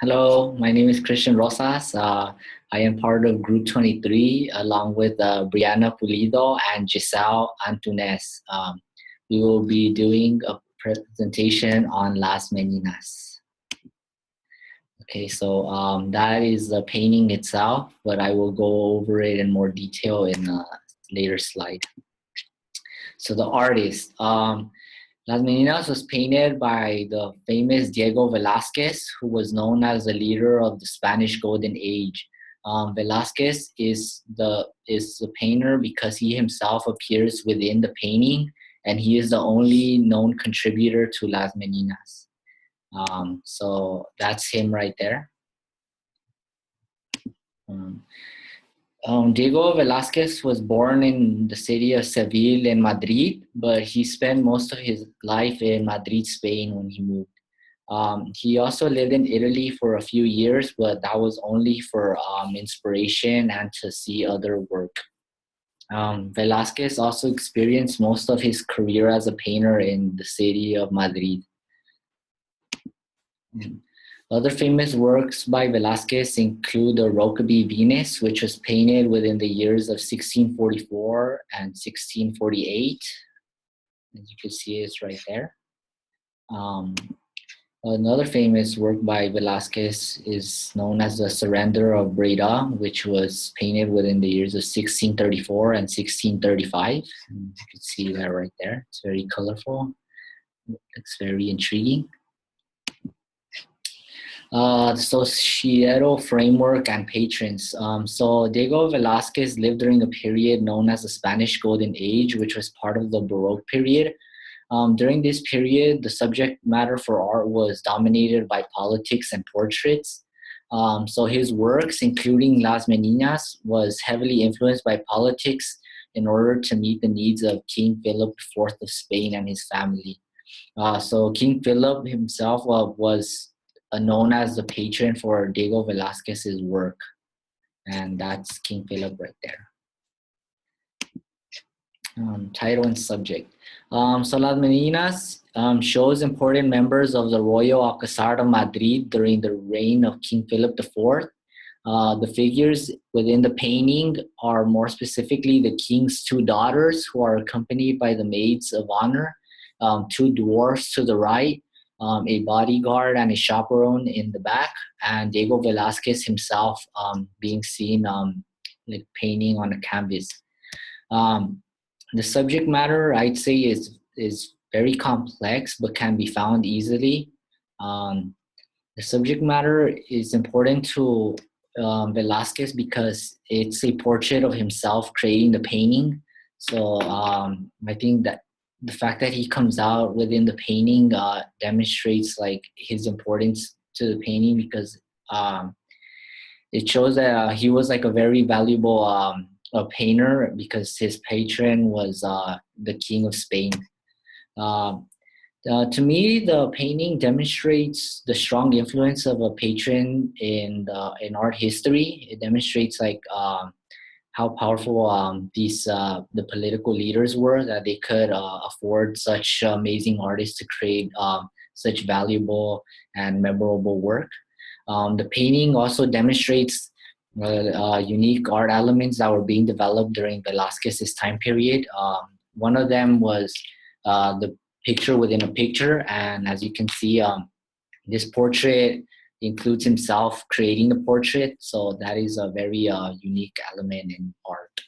Hello, my name is Christian Rosas. I am part of Group 23 along with Brianna Pulido and Giselle Antunes. We will be doing a presentation on Las Meninas. Okay, so that is the painting itself, but I will go over it in more detail in a later slide. So the artist, Las Meninas was painted by the famous Diego Velazquez, who was known as the leader of the Spanish Golden Age. Velazquez is the painter because he himself appears within the painting, and he is the only known contributor to Las Meninas. So that's him right there. Diego Velazquez was born in the city of Seville in Madrid, but he spent most of his life in Madrid, Spain when he moved. He also lived in Italy for a few years, but that was only for inspiration and to see other work. Velazquez also experienced most of his career as a painter in the city of Madrid. Other famous works by Velázquez include the Rokeby Venus, which was painted within the years of 1644 and 1648. As you can see, it's right there. Another famous work by Velázquez is known as the Surrender of Breda, which was painted within the years of 1634 and 1635. And you can see that right there. It's very colorful. It's very intriguing. The societal framework and patrons. So Diego Velázquez lived during a period known as the Spanish Golden Age, which was part of the Baroque period. During this period, the subject matter for art was dominated by politics and portraits. So his works, including Las Meninas, was heavily influenced by politics in order to meet the needs of King Philip IV of Spain and his family. So King Philip himself was known as the patron for Diego Velázquez's work. And that's King Philip right there. Title and subject. So Las Meninas shows important members of the Royal Alcázar of Madrid during the reign of King Philip IV. The figures within the painting are more specifically the king's two daughters, who are accompanied by the maids of honor, two dwarfs to the right, a bodyguard and a chaperone in the back, and Diego Velázquez himself being seen like painting on a canvas. The subject matter, I'd say, is very complex but can be found easily. The subject matter is important to Velázquez because it's a portrait of himself creating the painting. So I think that the fact that he comes out within the painting demonstrates like his importance to the painting because it shows that he was like a very valuable a painter because his patron was the King of Spain. To me, the painting demonstrates the strong influence of a patron in art history. It demonstrates like how powerful the political leaders were, that they could afford such amazing artists to create such valuable and memorable work. The painting also demonstrates unique art elements that were being developed during Velázquez's time period. One of them was the picture within a picture, and as you can see, this portrait includes himself creating the portrait, so that is a very unique element in art.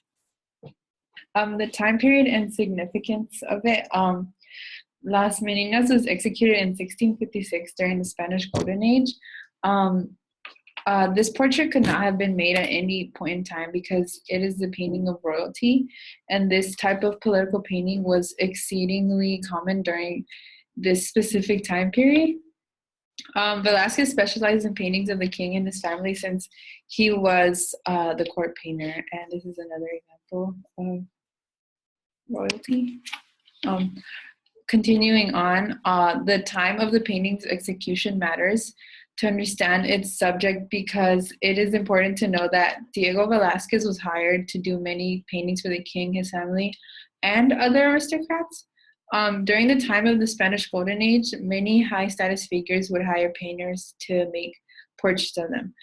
The time period and significance of it. Las Meninas was executed in 1656 during the Spanish Golden Age. This portrait could not have been made at any point in time because it is the painting of royalty, and this type of political painting was exceedingly common during this specific time period. Velázquez specialized in paintings of the king and his family since he was the court painter, and this is another example of royalty. Continuing on, the time of the painting's execution matters to understand its subject because it is important to know that Diego Velázquez was hired to do many paintings for the king, his family, and other aristocrats. During the time of the Spanish Golden Age, many high-status figures would hire painters to make portraits of them.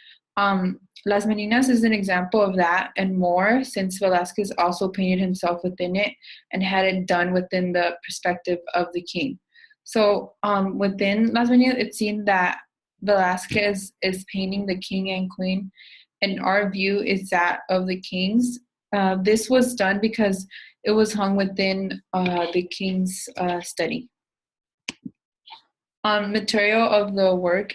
Las Meninas is an example of that and more, since Velazquez also painted himself within it and had it done within the perspective of the king. So within Las Meninas, it seemed that Velazquez is painting the king and queen, and our view is that of the kings. This was done because it was hung within the king's study. Material of the work.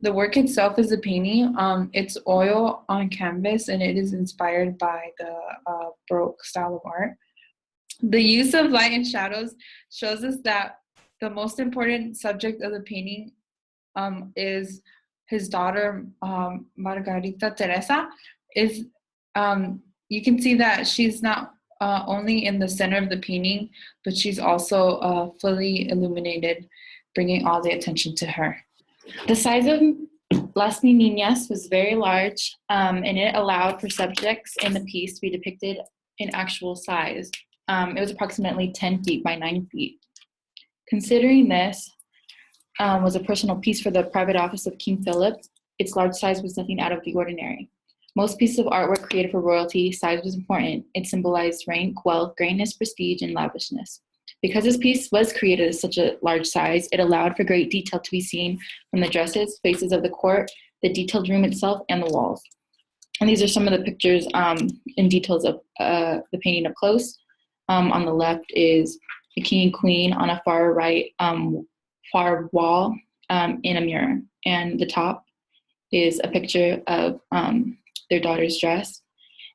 The work itself is a painting. It's oil on canvas, and it is inspired by the Baroque style of art. The use of light and shadows shows us that the most important subject of the painting is his daughter, Margarita Teresa. You can see that she's not only in the center of the painting, but she's also fully illuminated, bringing all the attention to her. The size of Las Meninas was very large, and it allowed for subjects in the piece to be depicted in actual size. It was approximately 10 feet by 9 feet. Considering this was a personal piece for the private office of King Philip, its large size was nothing out of the ordinary. Most pieces of artwork created for royalty, size was important. It symbolized rank, wealth, greatness, prestige, and lavishness. Because this piece was created at such a large size, it allowed for great detail to be seen from the dresses, faces of the court, the detailed room itself, and the walls. And these are some of the pictures and details of the painting up close. On the left is the king and queen on a far right far wall in a mirror. And the top is a picture of their daughter's dress.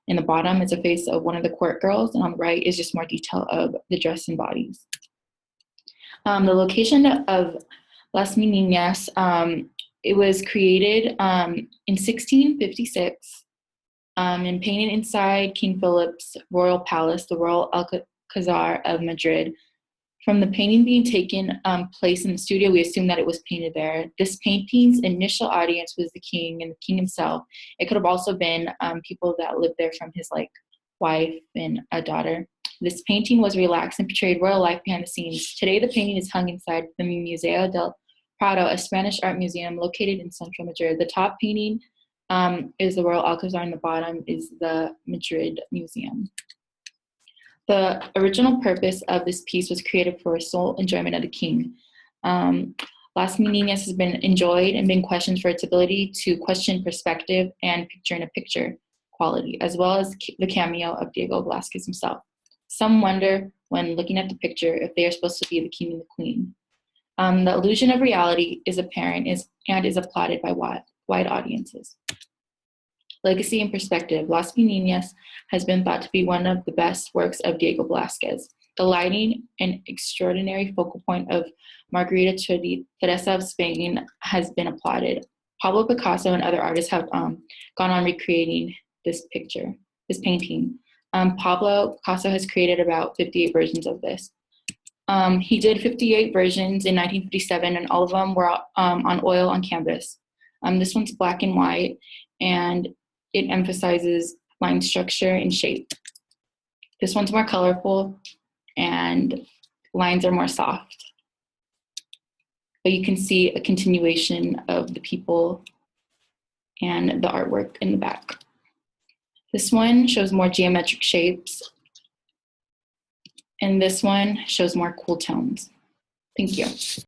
In the bottom is a face of one of the court girls, and on the right is just more detail of the dress and bodies. The location of Las Meninas, it was created in 1656 and painted inside King Philip's royal palace, the Royal Alcazar of Madrid. From the painting being taken place in the studio, we assume that it was painted there. This painting's initial audience was the king and the king himself. It could have also been people that lived there from his wife and a daughter. This painting was relaxed and portrayed royal life behind the scenes. Today, the painting is hung inside the Museo del Prado, a Spanish art museum located in central Madrid. The top painting is the Royal Alcazar, and the bottom is the Madrid Museum. The original purpose of this piece was created for sole enjoyment of the king. Las Meninas has been enjoyed and been questioned for its ability to question perspective and picture-in-a-picture quality, as well as the cameo of Diego Velazquez himself. Some wonder, when looking at the picture, if they are supposed to be the king and the queen. The illusion of reality is apparent and is applauded by wide audiences. Legacy and perspective. Las Meninas has been thought to be one of the best works of Diego Velazquez. The lighting and extraordinary focal point of Margarita Teresa of Spain has been applauded. Pablo Picasso and other artists have gone on recreating this painting. Pablo Picasso has created about 58 versions of this. He did 58 versions in 1957, and all of them were on oil on canvas. This one's black and white, and it emphasizes line structure and shape. This one's more colorful, and lines are more soft. But you can see a continuation of the people and the artwork in the back. This one shows more geometric shapes, and this one shows more cool tones. Thank you.